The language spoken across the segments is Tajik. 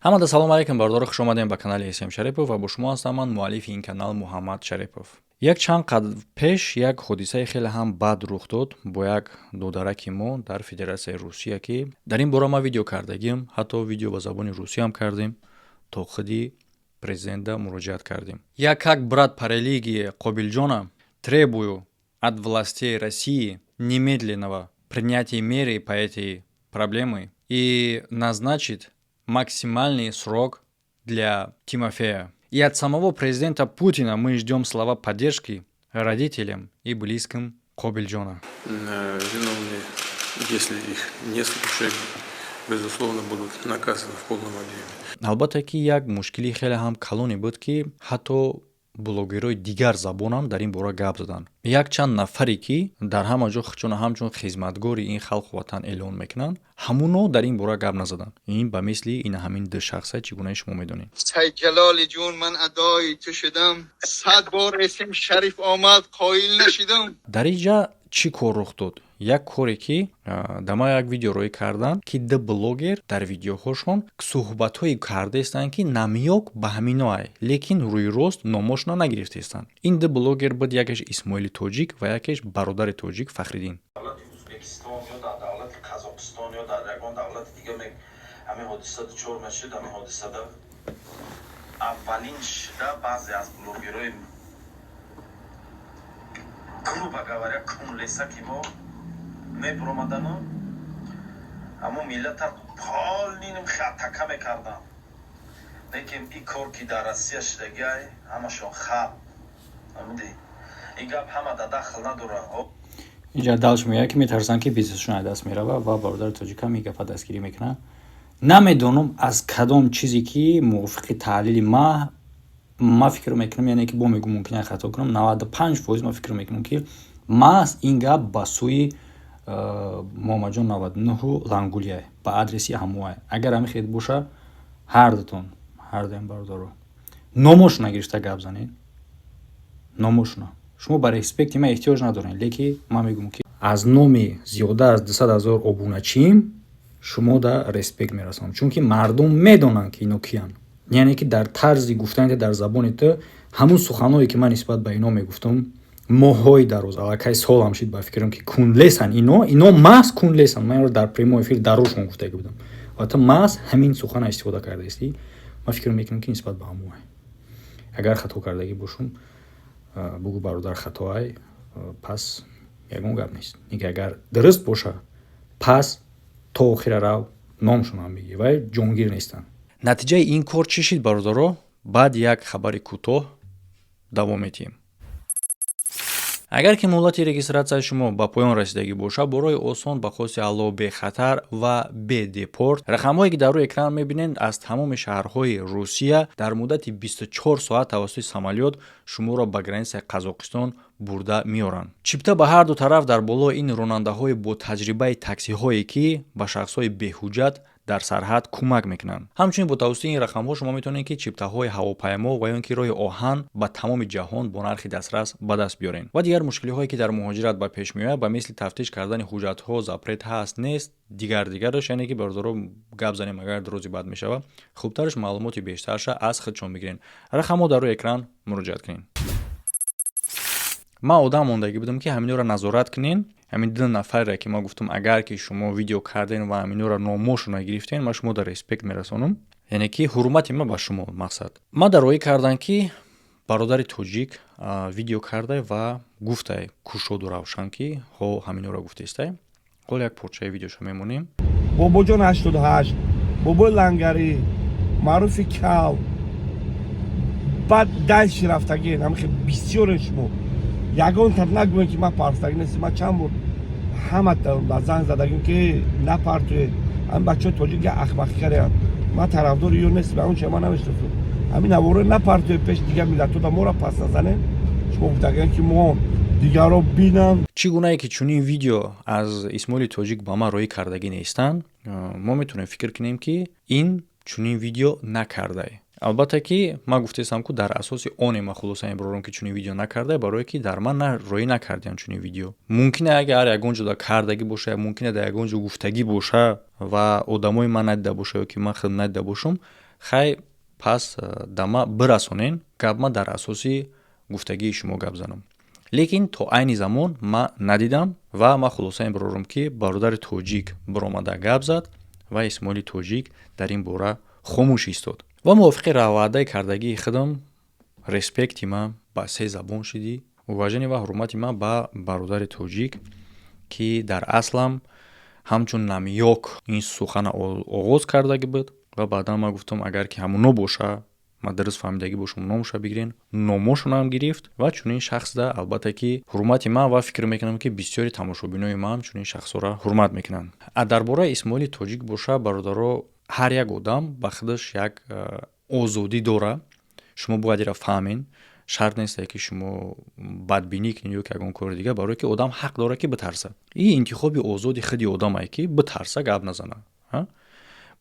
ҳамада салом алейкум, бардори хуш омадем ба канали Эсем Шарипов ва бо шумо ҳастам ман муаллифи ин канал Муҳаммад Шарипов. Як чанд қадр пеш як ҳодисаи хеле ҳам бад рух дод бо як додараки мо дар Федератсияи Русия ки дар ин бора ма видео кардагим, ҳатто видео ба забони русӣ ҳам кардем, то худи президента муроҷиат кардем. Я как брат по религии Кобилҷона требую от властей России немедленного принятия меры по этой проблеме и назначить максимальный срок для Тимофея. И от самого президента Путина мы ждем слова поддержки родителям и близким Кобилджона. Виновные, если их не слушают, безусловно, будут наказаны в полном объеме. Албатта ки як мушкили хеле ҳам калоне буд ки ҳатто блогерои дигар забонам дар ин бора гап задан. Як чанд нафаре ки дар ҳама ҷо ҳамчун хизматгори ин халқу ватан эълон мекунанд, ҳамуно дар ин бора гап назадан. Ин ба мисли ин ҳамин ду шахса чӣ гуна шумо медонед. Сай Ҷалоли ҷон, ман адои ту шудам. 100 бор Эсем Шариф омад, қоил нашидам. Дар ин ҷа чӣ кор рух дод? Як коре ки дама як видео рӯй кардан ки ду блогер дар видеоҳошон суҳбатҳое кардаистанд ки намёк ба ҳаминоай, лекин рӯи рост номошона нагирифтаистанд. Ин ду блогер буд, якеш Исмоили Тоҷик ва якеш бародари Тоҷик Фахриддин. Давлати Узбекистон ё дар давлати Қазоқистон ё дар ягон давлати дига ҳамин ҳодиса дучор мешуд. Ҳамин ҳодисада аввалин шуда баъзе аз блогерои грубо говоря кунлеса ки мо мебуромадану ҳамон миллата полниним хатака мекардан. Лекин ин кор ки дар Россия шудагиай ҳамашон хаб ҳамиди ин гап ҳамада дахл надора. инҷа далш мегӯяд ки метарсанд ки бизнесшон аз даст мерава ва бародари тоҷика ин гапа дастгирӣ мекунад. Намедонам аз кадом чизе ки мувофиқи таҳлили ма фикр мекунам, яъне ки бо мегӯ мумкина хато кунам, 95% ма фикр мекунам ки маҳз ин гап ба сӯи Муҳаммадҷон 99 Лангулия ба адреси ҳамоай. Агар ҳамин хед боша, ҳардутон ҳардуям бародаро номошона гирифта гап занед. Номошона шумо ба респекти ман эҳтиёҷ надоред, лекин ман мегӯям ки аз номи зиёда аз 200,000 обуначиим шумо да респект мерасонам, чунки мардум медонанд ки ино киянд. яъне ки дар тарзи гуфтани дар забони ту ҳамун суханҳое ки ман нисбат ба ино мегуфтам моҳҳои дароз, аллакай солам шид ба фикрам ки кунлесан ино маҳз кунлесан. ман дар прямой эфир дарошон гуфтаги будам ва ту маҳз ҳамин сухана истифода кардаистӣ. ман фикр мекунам ки нисбат ба ҳамоай агар хато кардагӣ бошум бугӯ бародар хатоай, пас ягон гап нест. нига агар дуруст боша, пас то охира рав номшонам бигӣ, вай ҷонгир нестанд. натиҷаи ин кор чӣ шид бародаро? баъд як хабари кӯтоҳ давом медиҳем. агар ки муҳлати регистратсияи шумо ба поён расидагӣ боша, бо роҳи осон ба хоси Аллоҳ бехатар ва бедепорт рақамҳое ки дар рӯи экран мебинед аз тамоми шаҳрҳои Русия дар муддати 24 соат тавассути самолёт шуморо ба границаи Қазоқистон бурда меоранд. чипта ба ҳар ду тараф дар боло ин ронандаҳои бо таҷрибаи таксиҳое ки ба шахсҳои беҳуҷҷат дар сарҳад кӯмак мекунанд. ҳамчунин бо тавассути ин рақамҳо шумо метавонед ки чиптаҳои ҳавопаймо ва ё ки роҳи оҳан ба тамоми ҷаҳон бо нархи дастрас ба даст биёред. ва дигар мушкилиҳое ки дар муҳоҷират ба пеш меояд ба мисли тафтиш кардани ҳуҷҷатҳо, запрет ҳаст нест, дигараш, яъне ки бародаро гап занем агар дурузи бад мешава, хубтараш маълумоти бештарша аз худшон бигирен. рақамҳо дар рӯи экран муроҷиат кунед. ман одам мондагӣ будам ки ҳаминёро назорат кунен. ҳамин ду нафаре ки ман гуфтам агар ки шумо видео карден ва ҳаминёро номошона гирифтен, ман шумо дар респект мерасонам, яъне ки ҳурмати ман ба шумо мақсад. ман дароӣ кардан ки бародари тоҷик видео кардай ва гуфтай кушоду равшан ки ҳо ҳаминёро гуфтаистай. ҳол як порчаи видеошо мемонем. бобоҷон 88, бобои лангарӣ, маъруфи кал, баъд дайши рафтагӣ, ҳамихе бисёре шумо ягон тар нагӯем ки ман парвостагӣ нестем. ман чанд бор ҳаматон ба занг задагим ки напартоед. ҳамин бачаҳои тоҷик я ахмақӣ карданд. ман тарафдори ё нестем, ягон чиз ман намешнафам. ҳамин авора напартоед пеш дигар миллатҳо да моро пас назанед. шумо гуфтагӯед ки мо дигарро бинанд. чӣ гунае ки чунин видео аз Исмоили Тоҷик ба ман роӣ кардагӣ нестанд, мо метавонем фикр кунем ки ин чунин видео накардай. албатта ки ман гуфтаистам ки дар асоси оне ман хулоса мебарорам ки чунин видео накарда, барое ки дар ман роӣ накардиам чунин видео. Мумкине агар ягон ҷо кардагӣ боша, мумкине дар ягон ҷо гуфтагӣ боша ва одамои ман надида боша ё ки ман худам надида бошам, хай пас дама бирасонен гапма дар асоси гуфтагии шумо гап занам. лекин то айни замон ма надидам ва ма хулоса мебарорам ки бародари тоҷик биромада гап зад ва Исмоили тоҷик дар ин бора хомӯш истод ва мувофиқи равъадаи кардагии худам респекти ман ба се забон шуди, уважени ва ҳурмати ман ба бародари тоҷик ки дар аслам ҳамчун намёк ин сухана оғоз кардагӣ буд ва баъдан ман гуфтам агар ки ҳамуно боша ма дуруст фаҳмидагӣ бошам номоша бигирен, номошонам гирифт ва чунин шахсда албатта ки ҳурмати ман ва фикр мекунам ки бисёри тамошобинои ман чунин шахсҳоро ҳурмат мекунанд. Дар бораи Исмоили тоҷик боша бародаро ҳар як одам ба худаш як озодӣ дора. Шумо бояд ира фаҳмед. Шарт нест ки шумо бадбинӣ кунед ё ки ягон кори дигар, барое ки одам ҳақ дора ки битарса. Ин интихоби озоди худи одаме ки битарса гап назана.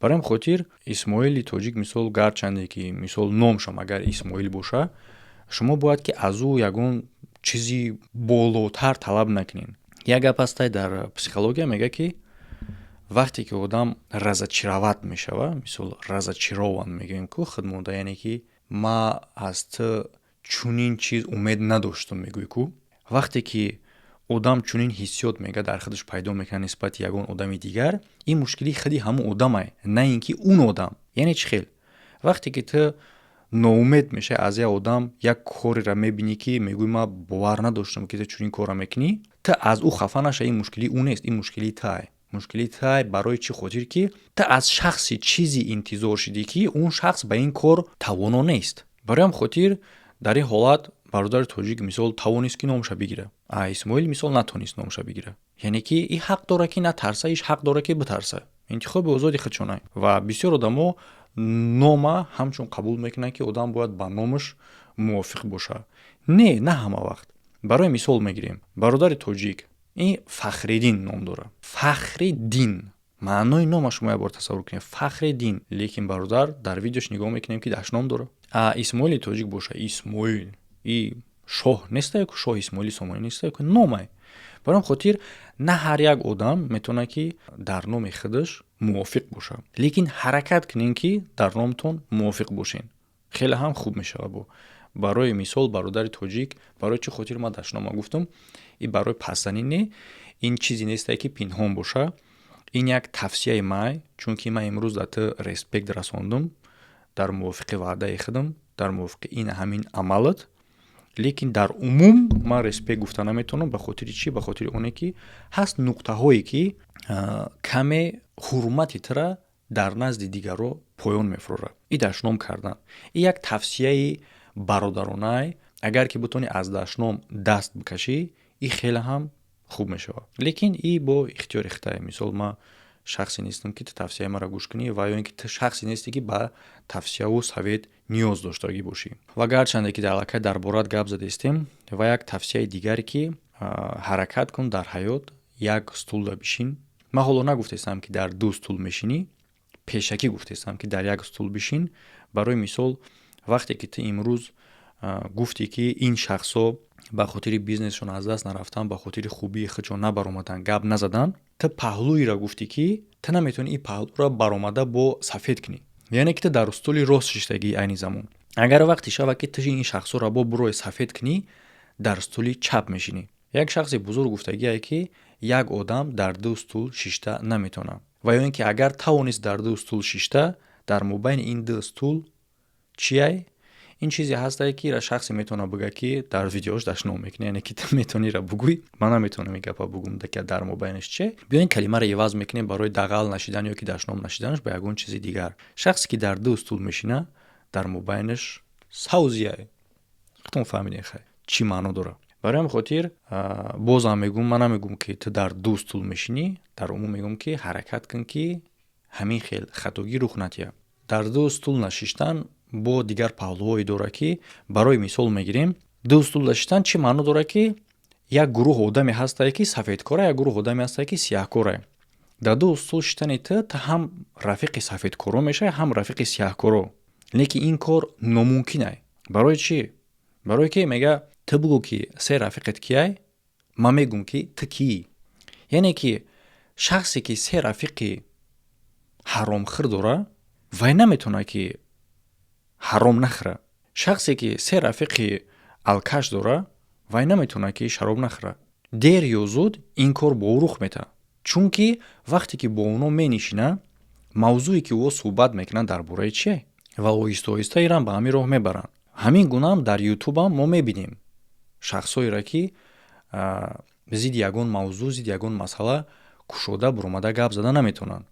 Бар ҳамин хотир Исмоили тоҷик мисол гарчанде ки мисол номшам агар Исмоил боша, шумо бояд ки аз ӯ ягон чизи болотар талаб накунед. Як гап ҳастай дар психология мега ки вақте ки одам разочароват мешава, мисол разочарован мегӯем ку худмонда, яъне ки ма аз ту чунин чиз умед надоштам мегӯй ку. Вақте ки одам чунин ҳиссиёт мега дар худаш пайдо мекунад нисбати ягон одами дигар, ин мушкили худи ҳамун одаме, на ин ки он одам. Яъне чӣ хел? Вақте ки ту ноумед мешавӣ аз як одам, як кореро мебинӣ ки мегӯй ман бовар надоштам ки ту чунин корро мекунӣ, ту аз ӯ хафа наша, ин мушкили ӯ нест, ин мушкили тае. Мушкили тае барои чӣ хотир ки ту аз шахси чизи интизор шудӣ ки он шахс ба ин кор тавоно нест. Барои ҳамин хотир дар ин ҳолат бародари тоҷик мисол тавонист ки номаша бигира, Исмоил мисол натонист номаша бигира. Яъне ки ин ҳақ дора ки натарса, иш ҳақ дора ки битарса. Интихоби озоди худшона. Ва бисёр одамо нома ҳамчун қабул мекунанд ки одам бояд ба номаш мувофиқ боша. Не ҳама вақт. Барои мисол мегирем, бародари тоҷик ин Фахриддин ном дора. Фахриддин маънои номаш шумо як бор тасаввур кунед. Фахриддин. Лекин бародар дар видеош нигоҳ мекунем ки дашном дора. Исмоили тоҷик боша, Исмоил и шоҳ нестае ку шоҳ Исмоили Сомонӣ нестае ку номае. Барои ҳамин хотир на ҳар як одам метавонад ки дар номи худаш мувофиқ боша. Лекин ҳаракат кунед ки дар номтон мувофиқ бошед. Хеле ҳам хуб мешавад бо. Барои мисол бародари тоҷик, барои чӣ хотир ман дашнома гуфтам, ин барои пасзанӣ не, ин чизе нестае ки пинҳон боша. Ин як тавсияи май, чунки ман имрӯз дар ту респект расондум дар мувофиқи ваъдаи худам, дар мувофиқи ин ҳамин амалат. Лекин дар умум ман респект гуфта наметавонам. Ба хотири чӣ? Ба хотири оне ки ҳаст нуқтаҳое ки каме ҳурмати тура дар назди дигаро поён мефурора. И дашном кардан. И як тавсияи бародаронае, агар ки бутонӣ аз дашном даст бикашӣ, и хеле ҳам хуб мешавад. Лекин и бо ихтиёри худае. Мисол ман шахсе нестам ки ту тавсияи маро гӯш кунӣ ва ё ин ки ту шахсе несте ки ба тавсияву совет ниёз доштагӣ бошӣ. Ва гарчанде ки аллакай дар борат гап задестем, ва як тавсияи дигар ки ҳаракат кун дар ҳаёт, як стулда бишин. Ман ҳоло нагуфтестам ки дар ду стул мешинӣ, пешакӣ гуфтестам ки дар як стул бишин. Барои мисол вақте ки ту имрӯз гуфтӣ ки ин шахсо ба хотири бизнесшон аз даст нарафтан, ба хотири хубии худшон набаромадан, гап назадан, ту паҳлӯиро гуфтӣ ки ту наметавонӣ ин паҳлӯро баромада бо сафед кунӣ. Яъне ки ту дар стули рост шиштагӣ айни замон. Агар вақте шавад ки ту ин шахсоро бо бурое сафед кунӣ, дар стули чап мешинӣ. Як шахси бузург гуфтагие ки як одам дар ду стул шишта наметавонад. Ва ё ин ки агар тавонист дар ду стул шишта, дар мобайни ин ду стул чие? Ин чизе ҳастае ки ра шахсе метавонад бигӯяд ки дар видеош дашном мекунад, яъне ки ту метавонӣ ра бугӯй, ман наметавонам ин гапа бугӯм ки дар мобайнаш чие. Биёин калимаро иваз мекунем барои дағал нашидан ё ки дашном нашиданаш ба ягон чизи дигар. Шахсе ки дар ду стул мешина, дар мобайнаш саузия. худтон фаҳмидем хай чӣ маъно дора. Барои ҳамин хотир бозам мегӯм, ман намегӯм ки ту дар ду стул мешинӣ, дар умум мегӯм ки ҳаракат кун ки ҳамин хел хатогӣ рух надиҳад. Дар ду стул нашиштан бо дигар паҳлӯҳое дора ки барои мисол мегирем, ду стул нашиштан чӣ маъно дора ки як гурӯҳ одаме ҳастае ки сафедкора, як гурӯҳ одаме ҳастае ки сияҳкора. Дар ду стул шиштани ту ҳам рафиқи сафедкоро мешавӣ, ҳам рафиқи сияҳкоро. Лекин ин кор номумкин ай. Барои чӣ? Барое ки мега ту бугӯ ки се рафиқет кияй, ман мегӯм ки ту кӣ. Яъне ки шахсе ки се рафиқи ҳаромхӯр дора, вай наметавонад ки ҳаром нахӯра. шахсе ки се рафиқи алкаш дора, вай наметавона ки шароб нахӯра. дер ё зуд ин кор ба ӯ рух метавад. чунки вақте ки бо онҳо менишина, мавзӯе ки ӯ суҳбат мекунанд дар бораи чие ва оҳиста оҳиста иран ба ҳамин роҳ мебаранд. ҳамин гунаам дар ютубам мо мебинем шахсоеро ки зидди ягон мавзӯъ, зидди ягон масъала кушода буромада гап зада наметавонанд.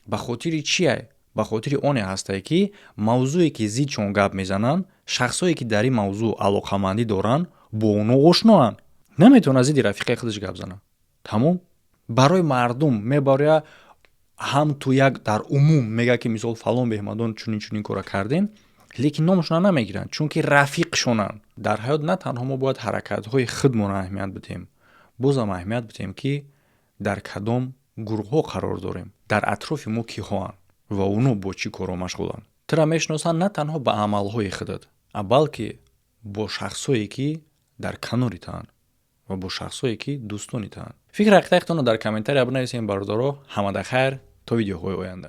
ба хотири чие? ба хотири оне ҳастае ки мавзӯе ки зидшон гап мезананд, шахсое ки дар ин мавзӯъ алоқамандӣ доранд, бо онҳо ошноанд. наметавонад зидди рафиқаи худаш гап занад. тамом. барои мардум мебароя ҳам ту як дар умум мега ки мисол фалон беҳмадон чунин кора кардем, лекин номашона намегиранд, чунки рафиқшонанд. дар ҳаёт на танҳо мо бояд ҳаракатҳои худмон аҳамият бидиҳем, бозам аҳамият бидиҳем ки дар кадом гурӯҳҳо қарор дорем, дар атрофи мо киҳоанд ва онҳо бо чӣ коро машғуланд. тира мешиносанд на танҳо ба амалҳои худат, балки бо шахсое ки дар канори таанд ва бо шахсое ки дӯстони таанд. фикр ҳақиқатонро дар комментария бинависем бародаро. ҳамада хайр. то видеоҳои оянда.